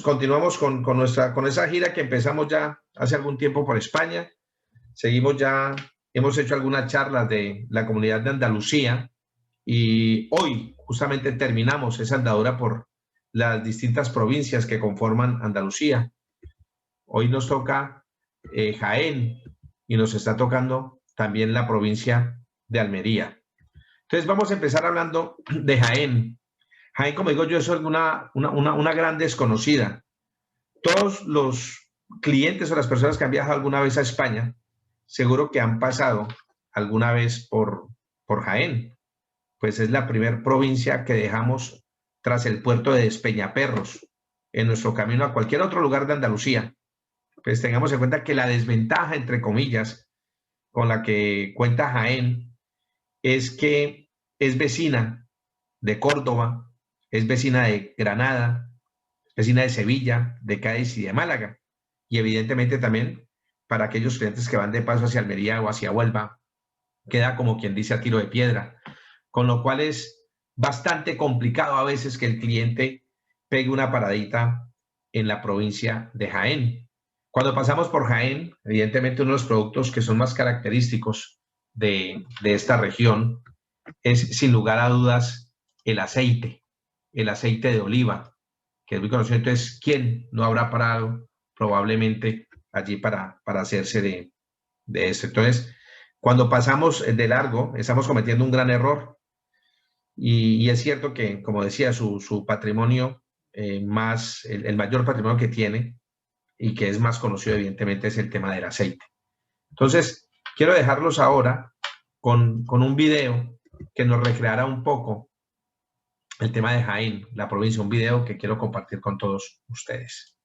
continuamos con esa gira que empezamos ya hace algún tiempo por España. Seguimos ya, hemos hecho algunas charlas de la comunidad de Andalucía y hoy justamente terminamos esa andadura por las distintas provincias que conforman Andalucía. Hoy nos toca Jaén y nos está tocando también la provincia de Almería. Entonces vamos a empezar hablando de Jaén. Jaén, como digo yo, es una gran desconocida. Todos los clientes o las personas que han viajado alguna vez a España, seguro que han pasado alguna vez por Jaén, pues es la primera provincia que dejamos tras el puerto de Despeñaperros, en nuestro camino a cualquier otro lugar de Andalucía. Pues tengamos en cuenta que la desventaja, entre comillas, con la que cuenta Jaén es que es vecina de Córdoba, es vecina de Granada, es vecina de Sevilla, de Cádiz y de Málaga. Y evidentemente también para aquellos clientes que van de paso hacia Almería o hacia Huelva, queda como quien dice a tiro de piedra, con lo cual es bastante complicado a veces que el cliente pegue una paradita en la provincia de Jaén. Cuando pasamos por Jaén, evidentemente uno de los productos que son más característicos de esta región es sin lugar a dudas el aceite de oliva, que es muy conocido. Entonces, ¿quién no habrá parado probablemente allí para hacerse de esto? Entonces, cuando pasamos de largo, estamos cometiendo un gran error. Y es cierto que, como decía, su patrimonio, el mayor patrimonio que tiene y que es más conocido, evidentemente, es el tema del aceite. Entonces, quiero dejarlos ahora con un video que nos recreará un poco el tema de Jaén, la provincia, un video que quiero compartir con todos ustedes.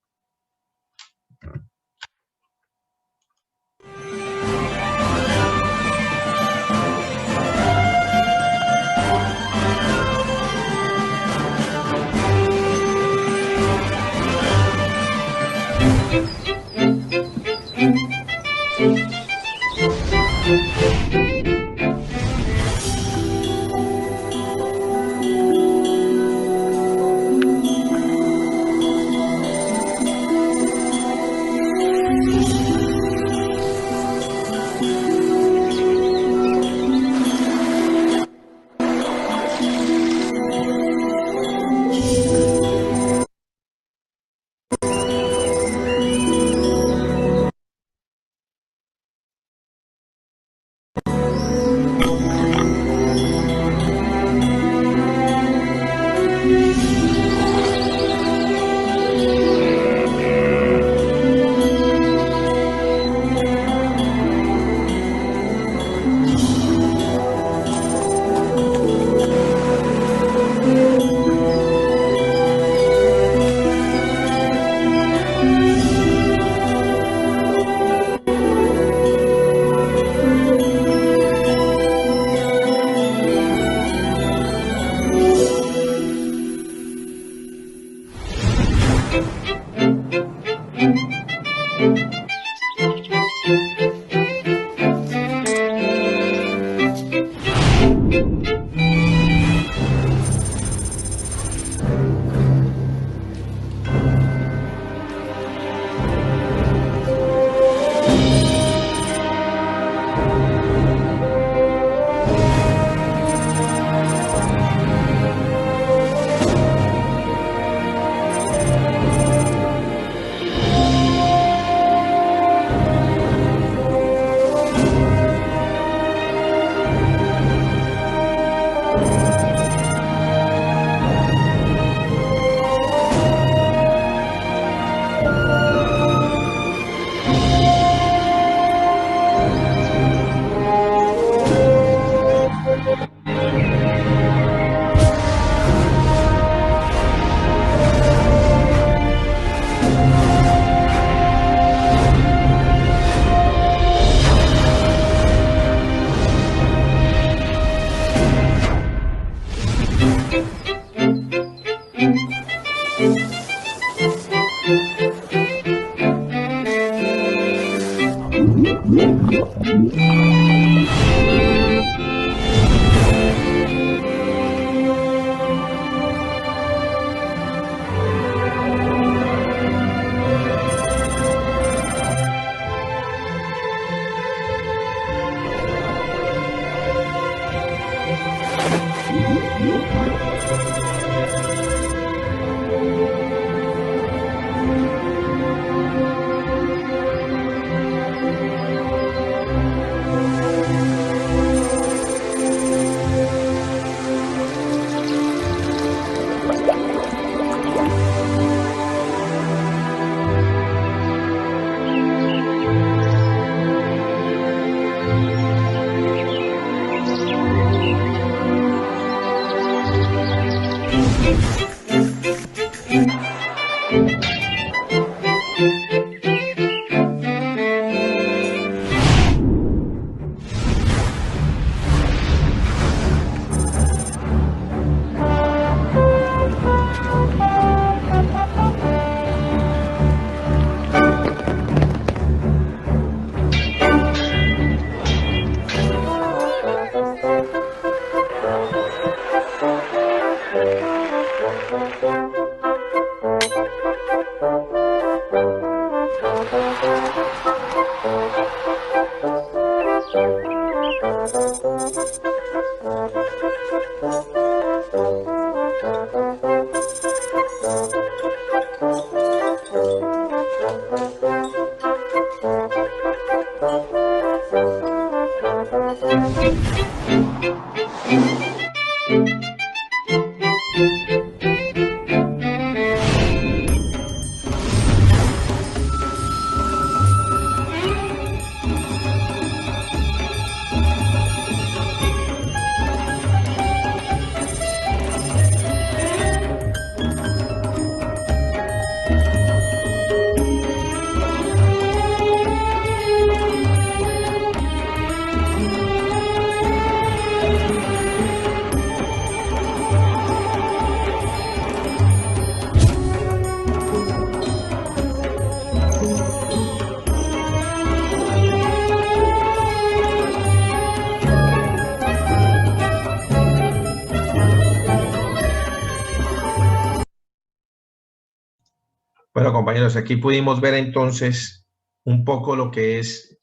Bueno, compañeros, aquí pudimos ver entonces un poco lo que es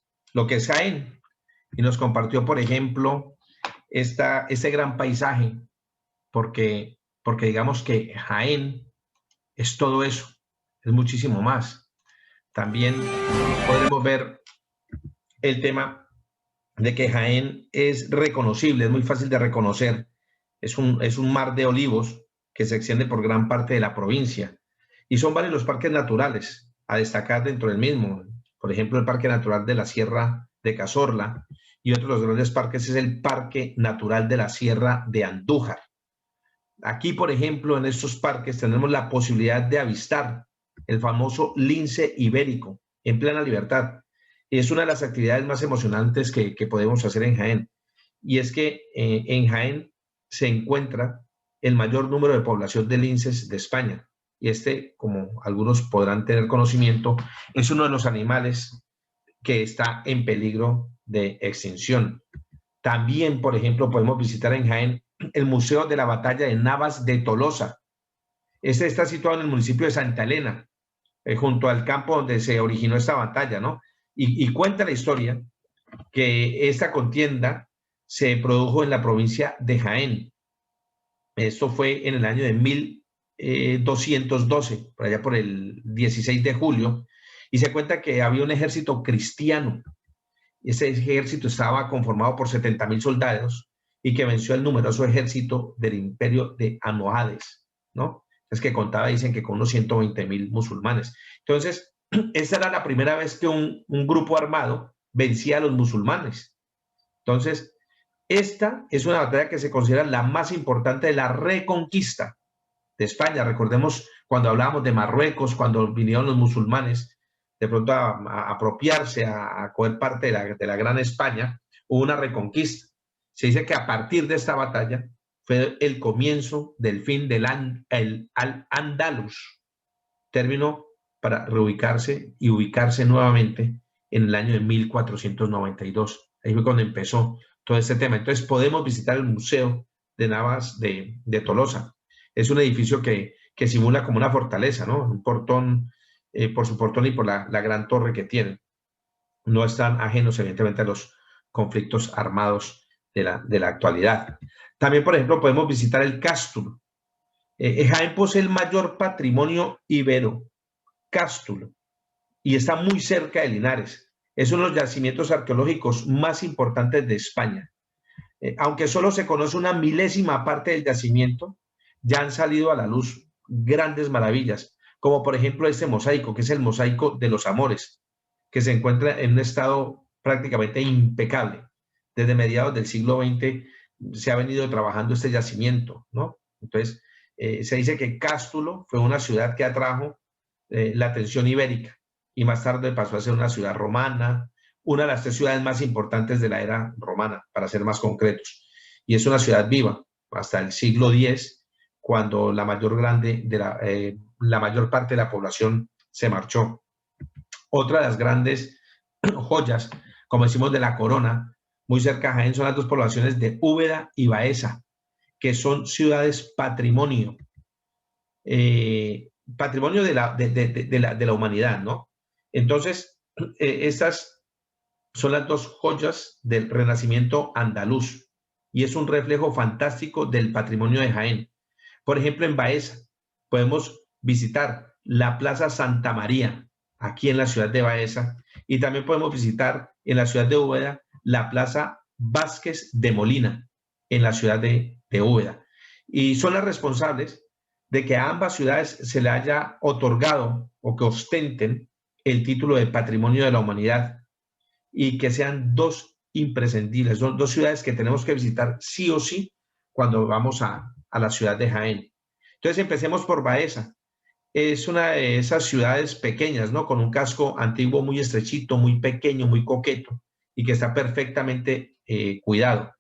Jaén y nos compartió, por ejemplo, este gran paisaje, porque digamos que Jaén es todo eso, es muchísimo más. También podemos ver el tema de que Jaén es reconocible, es muy fácil de reconocer. Es un mar de olivos que se extiende por gran parte de la provincia. Y son varios los parques naturales a destacar dentro del mismo. Por ejemplo, el Parque Natural de la Sierra de Cazorla y otro de los grandes parques es el Parque Natural de la Sierra de Andújar. Aquí, por ejemplo, en estos parques tenemos la posibilidad de avistar el famoso lince ibérico en plena libertad. Y es una de las actividades más emocionantes que podemos hacer en Jaén. Y es que en Jaén se encuentra el mayor número de población de linces de España. Y este, como algunos podrán tener conocimiento, es uno de los animales que está en peligro de extinción. También, por ejemplo, podemos visitar en Jaén el Museo de la Batalla de Navas de Tolosa. Este está situado en el municipio de Santa Elena, junto al campo donde se originó esta batalla, ¿no? Y cuenta la historia que esta contienda se produjo en la provincia de Jaén. Esto fue en el año de 1212, por allá por el 16 de julio, y se cuenta que había un ejército cristiano. Ese ejército estaba conformado por 70.000 soldados y que venció el numeroso ejército del imperio de Almohades, ¿no? Es que contaba, dicen que con unos 120.000 musulmanes. Entonces, esa era la primera vez que un grupo armado vencía a los musulmanes. Entonces, esta es una batalla que se considera la más importante de la reconquista de España. Recordemos cuando hablábamos de Marruecos, cuando vinieron los musulmanes, de pronto a apropiarse, a coger parte de la gran España, hubo una reconquista. Se dice que a partir de esta batalla fue el comienzo del fin del Al-Ándalus, término para reubicarse y ubicarse nuevamente en el año de 1492. Ahí fue cuando empezó todo este tema. Entonces podemos visitar el Museo de Navas de Tolosa. Es un edificio que simula como una fortaleza, ¿no? Un portón, por su portón y por la gran torre que tiene. No están ajenos, evidentemente, a los conflictos armados de la actualidad. También, por ejemplo, podemos visitar el Cástulo. Jaén posee el mayor patrimonio ibero, Cástulo, y está muy cerca de Linares. Es uno de los yacimientos arqueológicos más importantes de España. Aunque solo se conoce una milésima parte del yacimiento, ya han salido a la luz grandes maravillas, como por ejemplo este mosaico, que es el mosaico de los Amores, que se encuentra en un estado prácticamente impecable. Desde mediados del siglo XX se ha venido trabajando este yacimiento, ¿no? Entonces, se dice que Cástulo fue una ciudad que atrajo la atención ibérica y más tarde pasó a ser una ciudad romana, una de las 3 ciudades más importantes de la era romana, para ser más concretos. Y es una ciudad viva hasta el siglo X, cuando la mayor parte de la población se marchó. Otra de las grandes joyas, como decimos, de la corona, muy cerca de Jaén, son las 2 poblaciones de Úbeda y Baeza, que son ciudades patrimonio, patrimonio de la humanidad, ¿no? Entonces, estas son las 2 joyas del Renacimiento andaluz y es un reflejo fantástico del patrimonio de Jaén. Por ejemplo, en Baeza podemos visitar la Plaza Santa María, aquí en la ciudad de Baeza, y también podemos visitar en la ciudad de Úbeda la Plaza Vázquez de Molina, en la ciudad de Úbeda. Y son las responsables de que a ambas ciudades se le haya otorgado o que ostenten el título de Patrimonio de la Humanidad y que sean 2 imprescindibles, son 2 ciudades que tenemos que visitar sí o sí cuando vamos a la ciudad de Jaén. Entonces empecemos por Baeza. Es una de esas ciudades pequeñas, ¿no? Con un casco antiguo muy estrechito, muy pequeño, muy coqueto y que está perfectamente cuidado.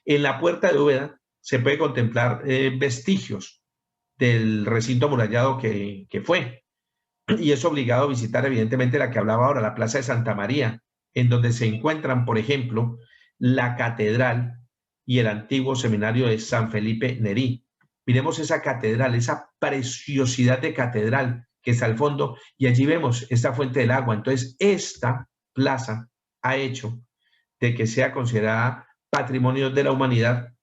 En la puerta de Úbeda se puede contemplar vestigios del recinto amurallado que fue. Y es obligado visitar, evidentemente, la que hablaba ahora, la Plaza de Santa María, en donde se encuentran, por ejemplo, la catedral y el antiguo seminario de San Felipe Neri. Miremos esa catedral, esa preciosidad de catedral que está al fondo, y allí vemos esta fuente del agua. Entonces, esta plaza ha hecho de que sea considerada patrimonio de la humanidad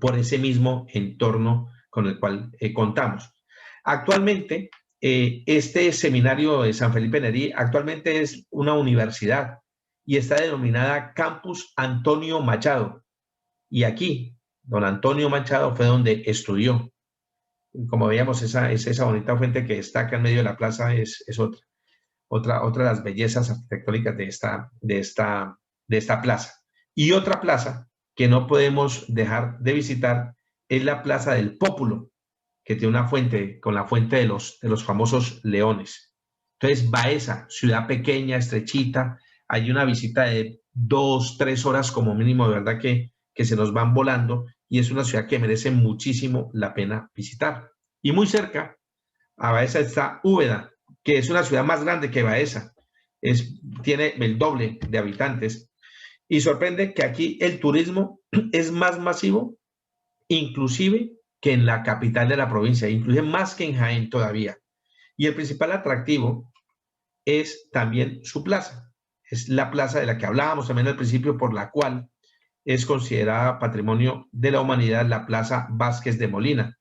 por ese mismo entorno con el cual contamos. Actualmente, este seminario de San Felipe Neri actualmente es una universidad y está denominada Campus Antonio Machado. Y aquí, don Antonio Machado fue donde estudió. Como veíamos, esa bonita fuente que destaca en medio de la plaza es otra de las bellezas arquitectónicas de esta plaza. Y otra plaza que no podemos dejar de visitar es la Plaza del Pópulo, que tiene una fuente, con la fuente de los famosos leones. Entonces, Baeza, ciudad pequeña, estrechita, hay una visita de 2, 3 horas como mínimo, de verdad que se nos van volando, y es una ciudad que merece muchísimo la pena visitar. Y muy cerca a Baeza está Úbeda, que es una ciudad más grande que Baeza, tiene el doble de habitantes, y sorprende que aquí el turismo es más masivo, inclusive que en la capital de la provincia, inclusive más que en Jaén todavía. Y el principal atractivo es también su plaza. Es la plaza de la que hablábamos también al principio, por la cual es considerada Patrimonio de la Humanidad la Plaza Vázquez de Molina,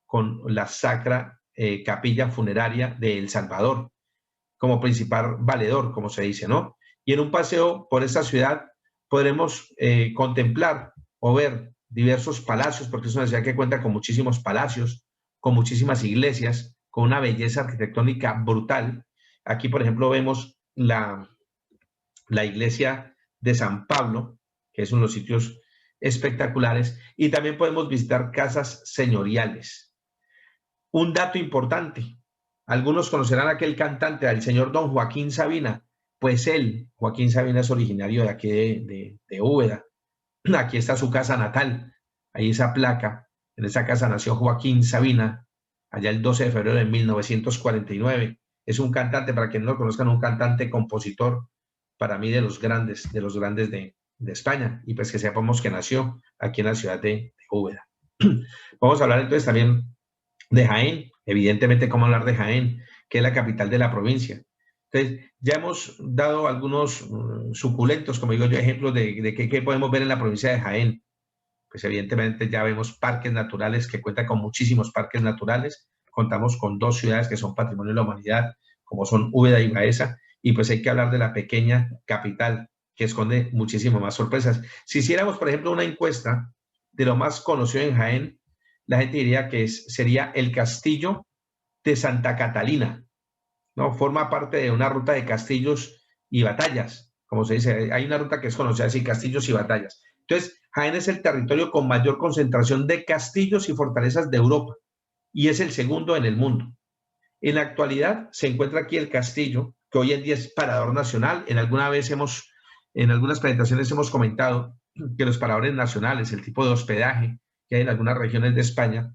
con la Sacra Capilla Funeraria de El Salvador, como principal valedor, como se dice, ¿no? Y en un paseo por esta ciudad podremos contemplar o ver diversos palacios, porque es una ciudad que cuenta con muchísimos palacios, con muchísimas iglesias, con una belleza arquitectónica brutal. Aquí, por ejemplo, vemos la iglesia de San Pablo, que es uno de los sitios espectaculares, y también podemos visitar casas señoriales. Un dato importante, algunos conocerán a aquel cantante, al señor don Joaquín Sabina. Pues él, Joaquín Sabina, es originario de aquí de Úbeda. Aquí está su casa natal, ahí esa placa. En esa casa nació Joaquín Sabina, allá el 12 de febrero de 1949. Es un cantante, para quienes no lo conozcan, un cantante, compositor, para mí de los grandes de España. Y pues que sepamos que nació aquí en la ciudad de Úbeda. Vamos a hablar entonces también de Jaén, evidentemente, cómo hablar de Jaén, que es la capital de la provincia. Entonces, ya hemos dado algunos suculentos, como digo yo, ejemplos de qué podemos ver en la provincia de Jaén. Pues evidentemente ya vemos parques naturales, que cuentan con muchísimos parques naturales. Contamos con 2 ciudades que son patrimonio de la humanidad, como son Úbeda y Baeza, y pues hay que hablar de la pequeña capital, que esconde muchísimas más sorpresas. Si hiciéramos, por ejemplo, una encuesta de lo más conocido en Jaén, la gente diría que sería el Castillo de Santa Catalina, ¿no? Forma parte de una ruta de castillos y batallas, como se dice. Hay una ruta que es conocida así, castillos y batallas. Entonces, Jaén es el territorio con mayor concentración de castillos y fortalezas de Europa y es el segundo en el mundo. En la actualidad se encuentra aquí el castillo, que hoy en día es parador nacional. En algunas presentaciones hemos comentado que los paradores nacionales, el tipo de hospedaje que hay en algunas regiones de España,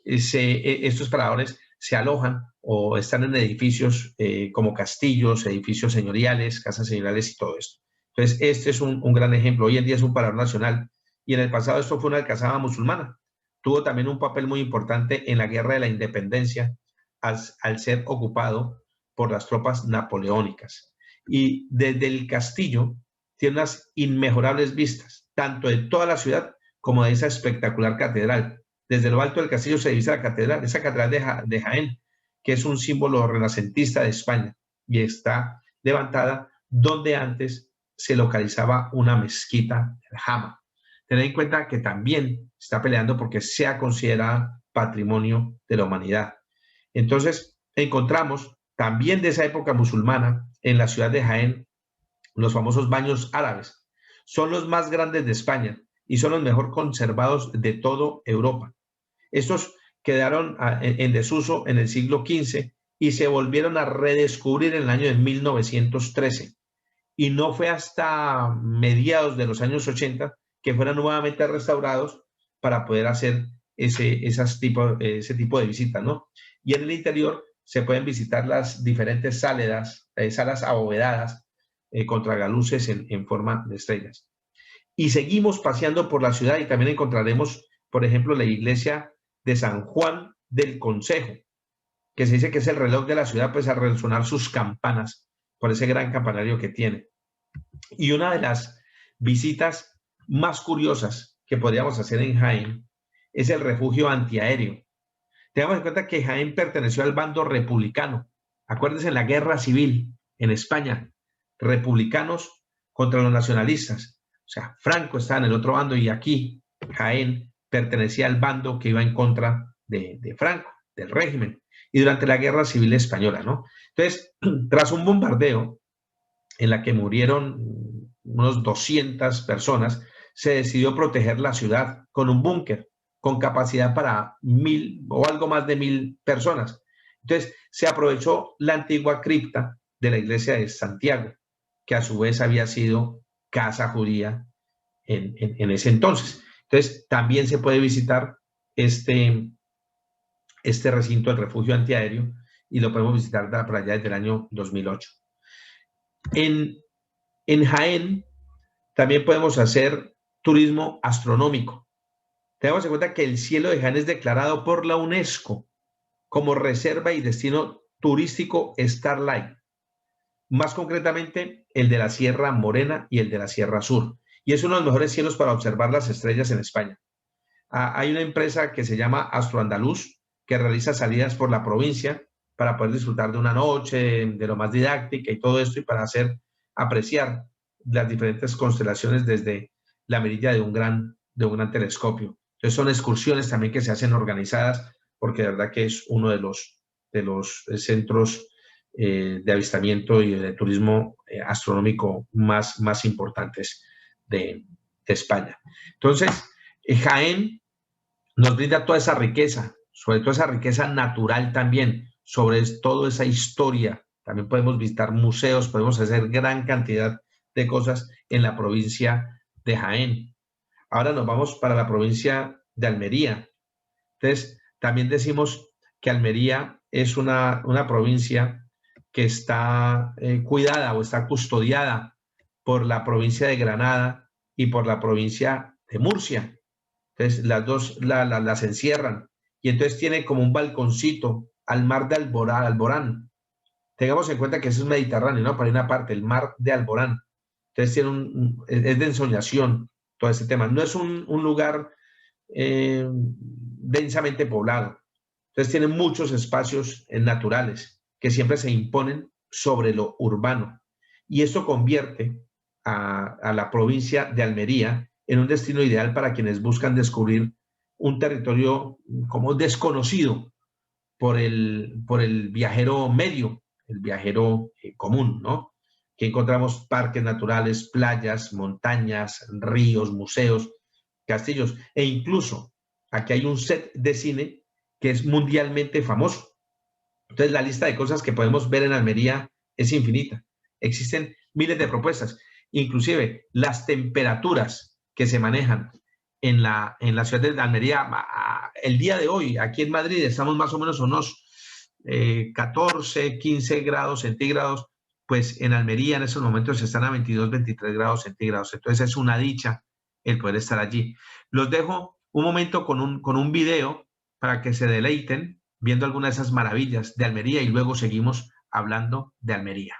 estos paradores se alojan o están en edificios como castillos, edificios señoriales, casas señoriales y todo esto. Entonces, este es un gran ejemplo. Hoy en día es un parador nacional y en el pasado esto fue una alcazaba musulmana. Tuvo también un papel muy importante en la Guerra de la Independencia al ser ocupado por las tropas napoleónicas. Y desde el castillo tiene unas inmejorables vistas, tanto de toda la ciudad como de esa espectacular catedral. Desde lo alto del castillo se divisa la catedral, esa catedral de Jaén, que es un símbolo renacentista de España y está levantada donde antes se localizaba una mezquita, el Jama. Tened en cuenta que también está peleando porque sea considerada patrimonio de la humanidad. Entonces, encontramos también de esa época musulmana en la ciudad de Jaén los famosos baños árabes. Son los más grandes de España y son los mejor conservados de toda Europa. Estos quedaron en desuso en el siglo XV y se volvieron a redescubrir en el año de 1913. Y no fue hasta mediados de los años 80 que fueron nuevamente restaurados para poder hacer ese tipo de visitas, ¿no? Y en el interior se pueden visitar las diferentes salas abovedadas con tragaluces en forma de estrellas. Y seguimos paseando por la ciudad y también encontraremos, por ejemplo, la iglesia de San Juan del Consejo, que se dice que es el reloj de la ciudad, pues a resonar sus campanas por ese gran campanario que tiene. Y una de las visitas más curiosas que podríamos hacer en Jaén es el refugio antiaéreo. Tengamos en cuenta que Jaén perteneció al bando republicano. Acuérdense en la guerra civil en España, republicanos contra los nacionalistas. O sea, Franco estaba en el otro bando y aquí Jaén pertenecía al bando que iba en contra de Franco, del régimen, y durante la guerra civil española, ¿no? Entonces, tras un bombardeo en la que murieron unos 200 personas, se decidió proteger la ciudad con un búnker con capacidad para 1000 o algo más de 1000 personas. Entonces, se aprovechó la antigua cripta de la iglesia de Santiago, que a su vez había sido casa judía en ese entonces. Entonces, también se puede visitar este recinto, el refugio antiaéreo, y lo podemos visitar por allá desde el año 2008. En Jaén también podemos hacer turismo astronómico. Tenemos en cuenta que el cielo de Jaén es declarado por la UNESCO como reserva y destino turístico Starlight. Más concretamente, el de la Sierra Morena y el de la Sierra Sur. Y es uno de los mejores cielos para observar las estrellas en España. Hay una empresa que se llama Astro Andaluz que realiza salidas por la provincia para poder disfrutar de una noche, de lo más didáctica y todo esto, y para apreciar las diferentes constelaciones desde la mirilla de un gran telescopio. Entonces son excursiones también que se hacen organizadas, porque de verdad que es uno de los centros de avistamiento y de turismo astronómico más importantes de España. Entonces, Jaén nos brinda toda esa riqueza, sobre todo esa riqueza natural también, sobre toda esa historia. También podemos visitar museos, podemos hacer gran cantidad de cosas en la provincia de Jaén. Ahora nos vamos para la provincia de Almería. Entonces, también decimos que Almería es una provincia que está cuidada o está custodiada por la provincia de Granada y por la provincia de Murcia. Entonces, las dos las encierran. Y entonces tiene como un balconcito al mar de Alborán. Tengamos en cuenta que eso es Mediterráneo, ¿no? Para una parte, el mar de Alborán. Entonces tiene es de ensoñación todo este tema. No es un lugar densamente poblado. Entonces tiene muchos espacios naturales que siempre se imponen sobre lo urbano. Y esto convierte a la provincia de Almería en un destino ideal para quienes buscan descubrir un territorio como desconocido por el viajero medio, el viajero común, ¿no? Que encontramos parques naturales, playas, montañas, ríos, museos, castillos, e incluso aquí hay un set de cine que es mundialmente famoso. Entonces, la lista de cosas que podemos ver en Almería es infinita. Existen miles de propuestas. Inclusive, las temperaturas que se manejan en la ciudad de Almería, el día de hoy, aquí en Madrid, estamos más o menos a unos 14, 15 grados centígrados, pues en Almería en esos momentos están a 22, 23 grados centígrados. Entonces es una dicha el poder estar allí. Los dejo un momento con un video para que se deleiten viendo algunas de esas maravillas de Almería y luego seguimos hablando de Almería.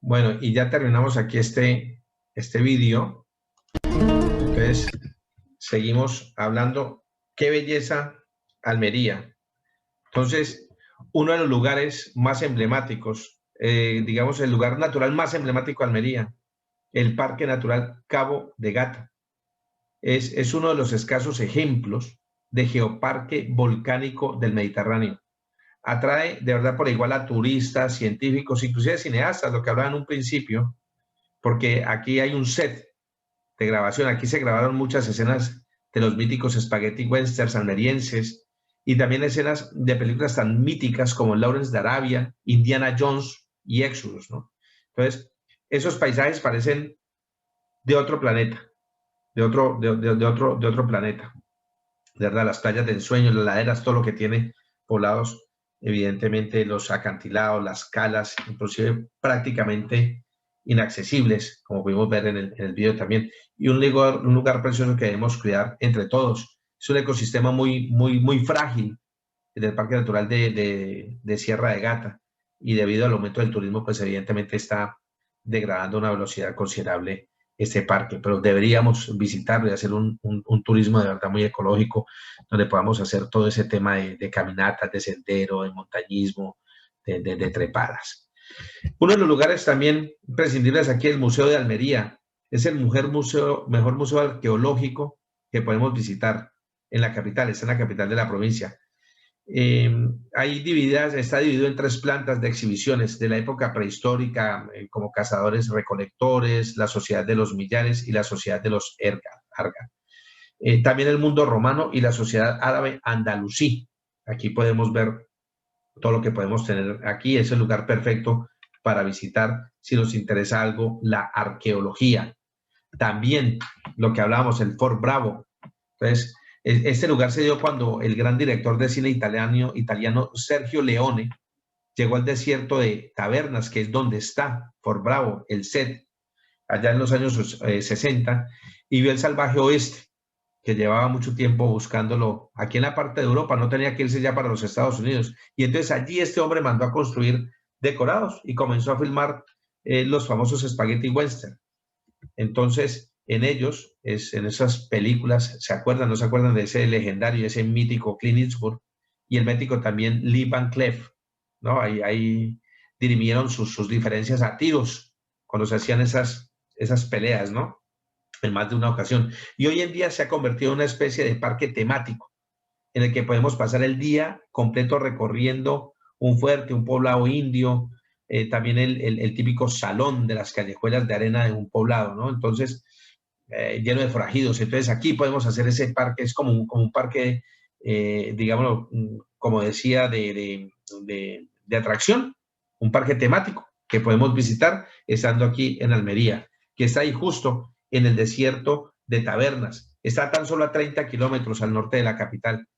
Bueno, y ya terminamos aquí este vídeo. Entonces, seguimos hablando. ¡Qué belleza Almería! Entonces, uno de los lugares más emblemáticos, digamos, el lugar natural más emblemático de Almería, el Parque Natural Cabo de Gata. Es uno de los escasos ejemplos de geoparque volcánico del Mediterráneo. Atrae de verdad por igual a turistas, científicos, inclusive cineastas, lo que hablaba en un principio, porque aquí hay un set de grabación. Aquí se grabaron muchas escenas de los míticos spaghetti westerns almerienses y también escenas de películas tan míticas como Lawrence de Arabia, Indiana Jones y Exodus, ¿no? Entonces, esos paisajes parecen de otro planeta, de otro planeta. De verdad, las playas de ensueño, las laderas, todo lo que tiene poblados, evidentemente los acantilados, las calas, inclusive prácticamente inaccesibles, como pudimos ver en el video también, y un lugar precioso que debemos cuidar entre todos. Es un ecosistema muy frágil del Parque Natural de Sierra de Gata, y debido al aumento del turismo, pues evidentemente está degradando a una velocidad considerable este parque, pero deberíamos visitarlo y hacer un turismo de verdad muy ecológico, donde podamos hacer todo ese tema de caminatas, de sendero, de montañismo, de trepadas. Uno de los lugares también imprescindibles aquí es el Museo de Almería. Es el mejor museo arqueológico que podemos visitar en la capital, está en la capital de la provincia. Está dividido en 3 plantas de exhibiciones de la época prehistórica, como cazadores recolectores, la sociedad de los millares y la sociedad de los Arga. También el mundo romano y la sociedad árabe andalusí. Aquí podemos ver todo lo que podemos tener aquí. Es el lugar perfecto para visitar si nos interesa algo, la arqueología. También lo que hablábamos, el Fort Bravo. Entonces, este lugar se dio cuando el gran director de cine italiano Sergio Leone llegó al desierto de Tabernas, que es donde está Fort Bravo, el set, allá en los años 60, y vio el salvaje oeste, que llevaba mucho tiempo buscándolo aquí en la parte de Europa, no tenía que irse ya para los Estados Unidos. Y entonces allí este hombre mandó a construir decorados y comenzó a filmar los famosos spaghetti western. Entonces, en ellos, en esas películas, ¿se acuerdan? ¿No se acuerdan de ese legendario, ese mítico Clint Eastwood? Y el mítico también Lee Van Cleef, ¿no? Ahí dirimieron sus diferencias a tiros cuando se hacían esas peleas, ¿no? En más de una ocasión. Y hoy en día se ha convertido en una especie de parque temático en el que podemos pasar el día completo recorriendo un fuerte, un poblado indio, también el típico salón de las callejuelas de arena de un poblado, ¿no? Entonces, lleno de forajidos. Entonces, aquí podemos hacer ese parque, es como un parque, digámoslo, como decía, de atracción, un parque temático que podemos visitar estando aquí en Almería, que está ahí justo en el desierto de Tabernas. Está tan solo a 30 kilómetros al norte de la capital.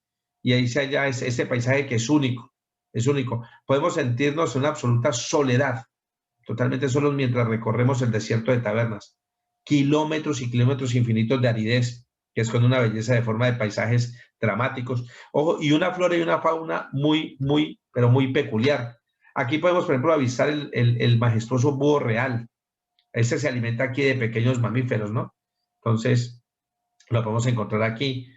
Y ahí se halla ese paisaje que es único, es único. Podemos sentirnos en una absoluta soledad, totalmente solos mientras recorremos el desierto de Tabernas. Kilómetros y kilómetros infinitos de aridez, que es con una belleza de forma de paisajes dramáticos. Ojo, y una flora y una fauna pero muy peculiar. Aquí podemos, por ejemplo, avistar el majestuoso búho real. Ese se alimenta aquí de pequeños mamíferos, ¿no? Entonces, lo podemos encontrar aquí.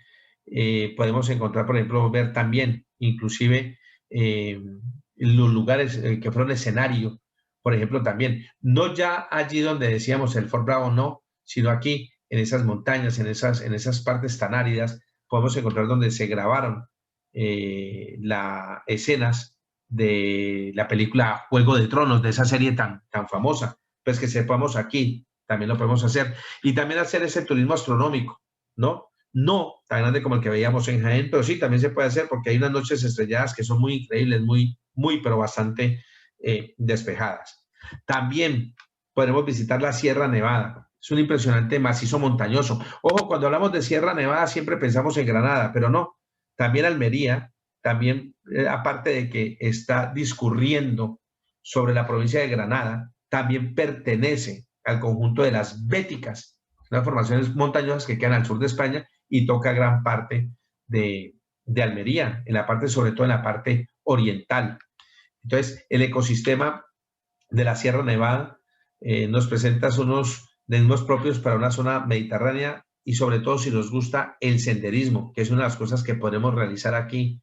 Podemos encontrar, por ejemplo, ver también, inclusive, los lugares que fueron escenario, por ejemplo, también, no ya allí donde decíamos el Fort Bravo, no, sino aquí, en esas montañas, en esas partes tan áridas, podemos encontrar donde se grabaron las escenas de la película Juego de Tronos, de esa serie tan famosa. Pues que sepamos aquí, también lo podemos hacer. Y también hacer ese turismo astronómico, ¿no? No tan grande como el que veíamos en Jaén, pero sí, también se puede hacer porque hay unas noches estrelladas que son muy increíbles, pero bastante despejadas. También podemos visitar la Sierra Nevada. Es un impresionante macizo montañoso. Ojo, cuando hablamos de Sierra Nevada siempre pensamos en Granada, pero no. También Almería, también, aparte de que está discurriendo sobre la provincia de Granada, también pertenece al conjunto de las Béticas, unas formaciones montañosas que quedan al sur de España y toca gran parte de Almería, en la parte, sobre todo en la parte oriental. Entonces, el ecosistema de la Sierra Nevada nos presentas unos destinos propios para una zona mediterránea y sobre todo si nos gusta el senderismo, que es una de las cosas que podemos realizar aquí,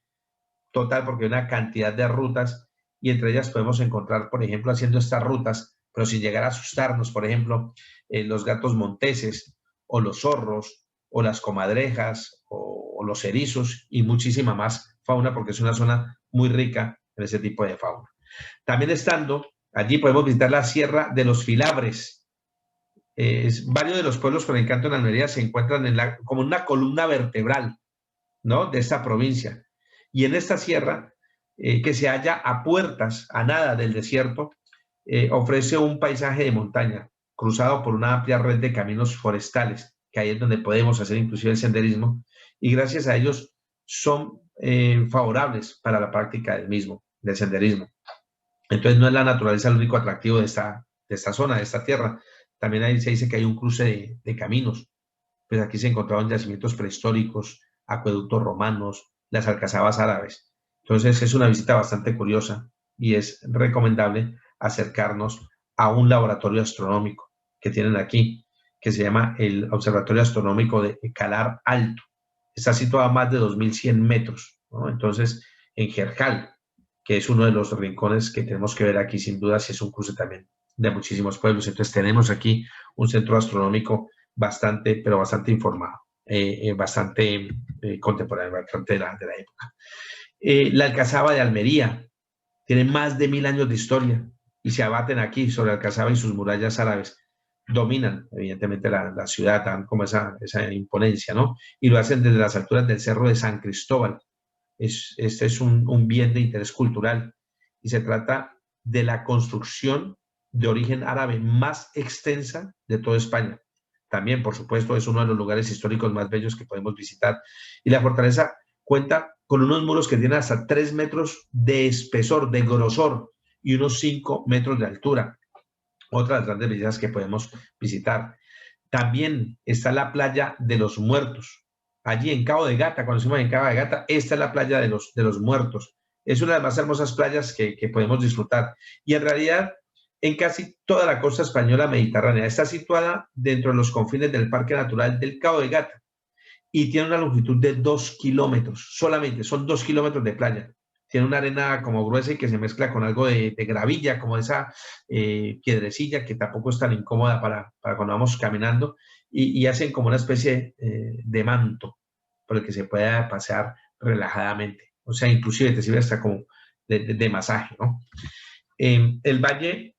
total, porque hay una cantidad de rutas y entre ellas podemos encontrar, por ejemplo, haciendo estas rutas, pero sin llegar a asustarnos, por ejemplo, los gatos monteses o los zorros o las comadrejas o los erizos y muchísima más fauna, porque es una zona muy rica en ese tipo de fauna. También estando allí podemos visitar la Sierra de los Filabres. Varios de los pueblos con encanto en Almería se encuentran como una columna vertebral, ¿no?, de esta provincia. Y en esta sierra, que se halla a puertas, a nada del desierto, ofrece un paisaje de montaña cruzado por una amplia red de caminos forestales, que ahí es donde podemos hacer inclusive el senderismo, y gracias a ellos son favorables para la práctica del mismo, del senderismo. Entonces no es la naturaleza el único atractivo de esta zona, de esta tierra. También ahí se dice que hay un cruce de caminos. Pues aquí se encontraban yacimientos prehistóricos, acueductos romanos, las alcazabas árabes. Entonces es una visita bastante curiosa y es recomendable acercarnos a un laboratorio astronómico que tienen aquí, que se llama el Observatorio Astronómico de Calar Alto. Está situado a más de 2100 metros, ¿no? Entonces, en Jercal, que es uno de los rincones que tenemos que ver aquí, sin duda, si es un cruce también de muchísimos pueblos. Entonces, tenemos aquí un centro astronómico bastante, pero bastante informado, bastante contemporáneo, bastante de la época. La Alcazaba de Almería tiene más de 1000 años de historia y se abaten aquí sobre Alcazaba y sus murallas árabes. Dominan, evidentemente, la ciudad, dan como esa imponencia, ¿no? Y lo hacen desde las alturas del Cerro de San Cristóbal. Este es un bien de interés cultural y se trata de la construcción de origen árabe más extensa de toda España. También, por supuesto, es uno de los lugares históricos más bellos que podemos visitar. Y la fortaleza cuenta con unos muros que tienen hasta 3 metros de espesor, de grosor, y unos 5 metros de altura. Otra de las grandes bellezas que podemos visitar. También está la playa de los Muertos. Allí en Cabo de Gata, cuando estuvimos en Cabo de Gata, esta es la playa de los Muertos. Es una de las más hermosas playas que podemos disfrutar. Y en realidad, en casi toda la costa española mediterránea, está situada dentro de los confines del Parque Natural del Cabo de Gata y tiene una longitud de 2 kilómetros, solamente son 2 kilómetros de playa. Tiene una arena como gruesa y que se mezcla con algo de gravilla, como esa piedrecilla que tampoco es tan incómoda para cuando vamos caminando y hacen como una especie de manto por el que se pueda pasear relajadamente. O sea, inclusive te sirve hasta como de masaje, ¿no? El valle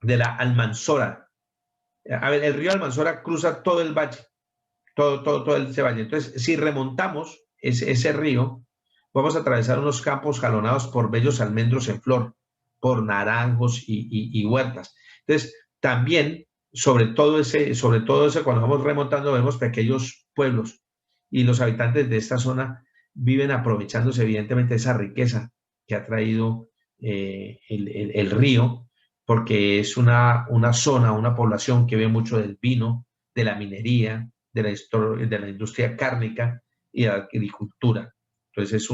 de la Almanzora. A ver, el río Almanzora cruza todo el valle, todo ese valle. Entonces, si remontamos ese río, vamos a atravesar unos campos jalonados por bellos almendros en flor, por naranjos y huertas. Entonces, también, sobre todo ese, cuando vamos remontando, vemos pequeños pueblos y los habitantes de esta zona viven aprovechándose evidentemente de esa riqueza que ha traído el río, porque es una zona, una población que ve mucho del vino, de la minería, de la industria cárnica y de la agricultura. Entonces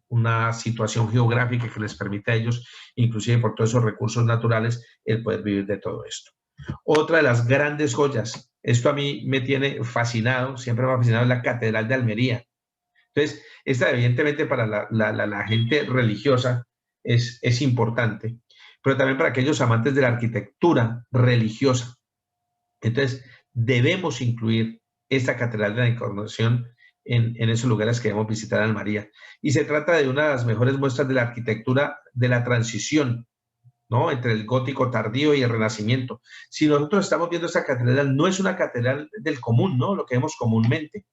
una situación geográfica que les permite a ellos, inclusive por todos esos recursos naturales, el poder vivir de todo esto. Otra de las grandes joyas, esto a mí me tiene fascinado, siempre me ha fascinado, es la Catedral de Almería. Entonces, esta evidentemente para la gente religiosa es importante, pero también para aquellos amantes de la arquitectura religiosa. Entonces, debemos incluir esta Catedral de la Encarnación en esos lugares que debemos visitar en Almería. Y se trata de una de las mejores muestras de la arquitectura de la transición, ¿no?, entre el gótico tardío y el renacimiento. Si nosotros estamos viendo esta catedral, no es una catedral del común, ¿no?, lo que vemos comúnmente.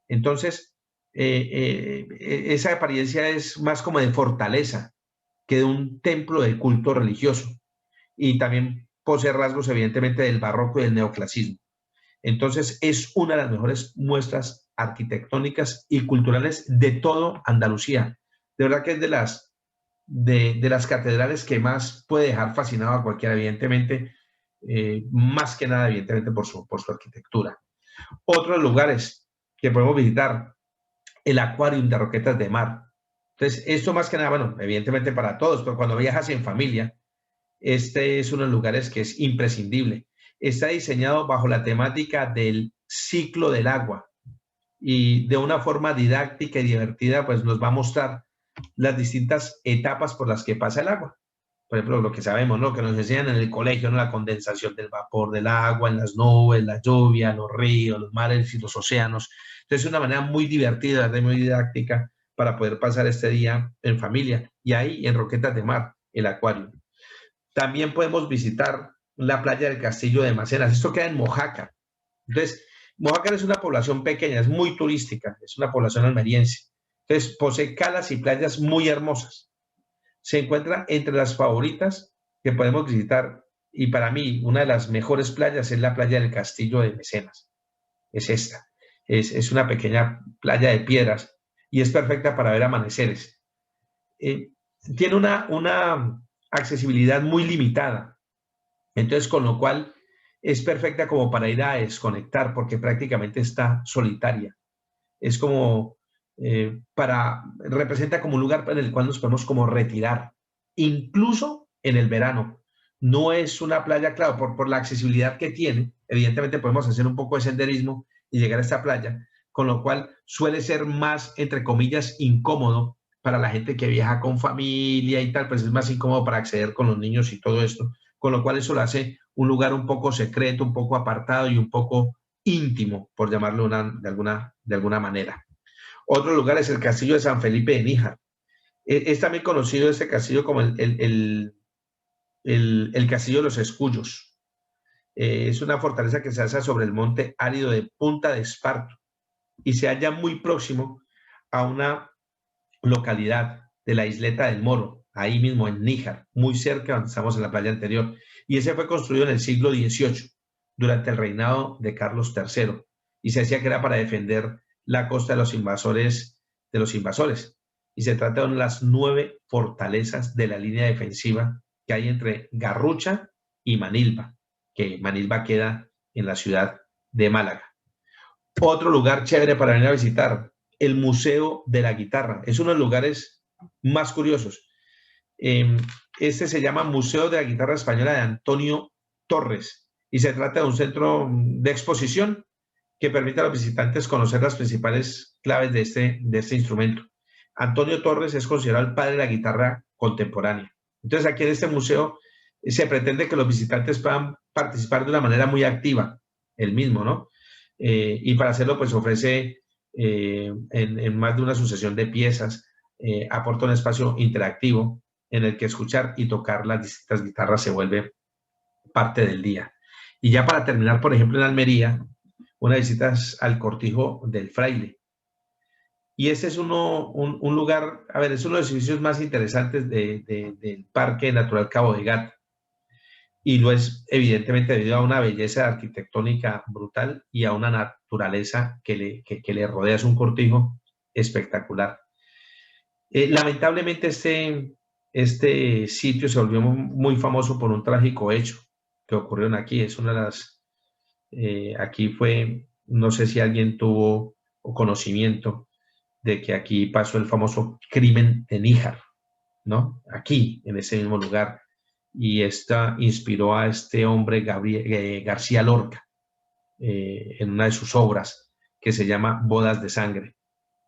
Entonces, esa apariencia es más como de fortaleza que de un templo de culto religioso. Y también posee rasgos, evidentemente, del barroco y del neoclasismo. Entonces, es una de las mejores muestras arquitectónicas y culturales de todo Andalucía. De verdad que es de las catedrales que más puede dejar fascinado a cualquiera, evidentemente, más que nada, evidentemente, por su arquitectura. Otros lugares que podemos visitar, el Acuarium de Roquetas de Mar. Entonces, esto más que nada, bueno, evidentemente para todos, pero cuando viajas en familia, Este es uno de los lugares que es imprescindible. Está diseñado bajo la temática del ciclo del agua y de una forma didáctica y divertida, pues nos va a mostrar las distintas etapas por las que pasa el agua. Por ejemplo, lo que sabemos, ¿no? Que nos enseñan en el colegio, ¿no? La condensación del vapor del agua, en las nubes, la lluvia, los ríos, los mares y los océanos. Entonces, es una manera muy divertida, muy didáctica para poder pasar este día en familia. Y ahí, en Roquetas de Mar, el acuario. También podemos visitar la playa del Castillo de Macenas. Esto queda en Mojácar. Entonces, Mojácar es una población pequeña, es muy turística, es una población almeriense. Entonces, posee calas y playas muy hermosas. Se encuentra entre las favoritas que podemos visitar. Y para mí, una de las mejores playas es la playa del Castillo de Mecenas. Es esta. Es una pequeña playa de piedras y es perfecta para ver amaneceres. Tiene una accesibilidad muy limitada. Entonces, con lo cual es perfecta como para ir a desconectar porque prácticamente está solitaria. Es como representa como un lugar en el cual nos podemos como retirar, incluso en el verano. No es una playa, claro, por la accesibilidad que tiene, evidentemente podemos hacer un poco de senderismo y llegar a esta playa, con lo cual suele ser más, entre comillas, incómodo para la gente que viaja con familia y tal, pues es más incómodo para acceder con los niños y todo esto, con lo cual eso lo hace un lugar un poco secreto, un poco apartado y un poco íntimo, por llamarlo de alguna manera. Otro lugar es el castillo de San Felipe de Níjar. Es también conocido este castillo como el castillo de los Escullos. Es una fortaleza que se alza sobre el monte árido de Punta de Esparto y se halla muy próximo a una localidad de la isleta del Moro, ahí mismo en Níjar, muy cerca donde estamos en la playa anterior. Y ese fue construido en el siglo XVIII, durante el reinado de Carlos III, y se decía que era para defender la costa de los invasores. Y se trata de una de las 9 fortalezas de la línea defensiva que hay entre Garrucha y Manilva, que Manilva queda en la ciudad de Málaga. Otro lugar chévere para venir a visitar, el Museo de la Guitarra. Es uno de los lugares más curiosos. Este se llama Museo de la Guitarra Española de Antonio Torres y se trata de un centro de exposición que permite a los visitantes conocer las principales claves de este instrumento. Antonio Torres es considerado el padre de la guitarra contemporánea. Entonces, aquí en este museo se pretende que los visitantes puedan participar de una manera muy activa, el mismo, ¿no? Y para hacerlo, pues ofrece en más de una sucesión de piezas, aporta un espacio interactivo en el que escuchar y tocar las distintas guitarras se vuelve parte del día. Y ya para terminar, por ejemplo, en Almería, una visita al Cortijo del Fraile. Y este es un lugar, a ver, es uno de los edificios más interesantes del Parque Natural Cabo de Gata. Y lo es evidentemente debido a una belleza arquitectónica brutal y a una naturaleza que le rodea. Es un cortijo espectacular. Lamentablemente este sitio se volvió muy famoso por un trágico hecho que ocurrió aquí. Es una de las, aquí fue, no sé si alguien tuvo conocimiento de que aquí pasó el famoso crimen de Níjar, ¿no? Aquí, en ese mismo lugar. Y esta inspiró a este hombre García Lorca en una de sus obras que se llama Bodas de Sangre.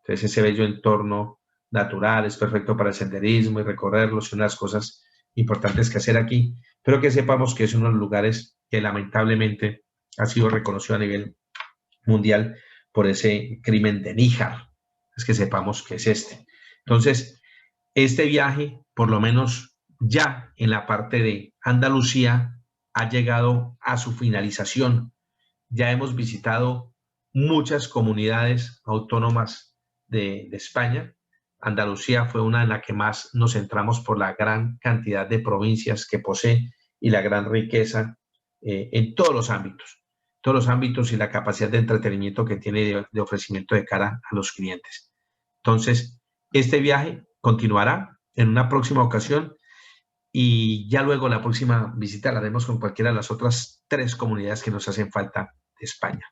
Entonces ese bello entorno natural es perfecto para el senderismo y recorrerlo, son unas cosas importantes que hacer aquí, pero que sepamos que es uno de los lugares que lamentablemente ha sido reconocido a nivel mundial por ese crimen de Níjar. Es que sepamos que es este. Entonces, este viaje, por lo menos ya en la parte de Andalucía, ha llegado a su finalización. Ya hemos visitado muchas comunidades autónomas de España. Andalucía fue una en la que más nos centramos por la gran cantidad de provincias que posee y la gran riqueza en todos los ámbitos y la capacidad de entretenimiento que tiene de ofrecimiento de cara a los clientes. Entonces, este viaje continuará en una próxima ocasión y ya luego la próxima visita la haremos con cualquiera de las otras 3 comunidades que nos hacen falta de España.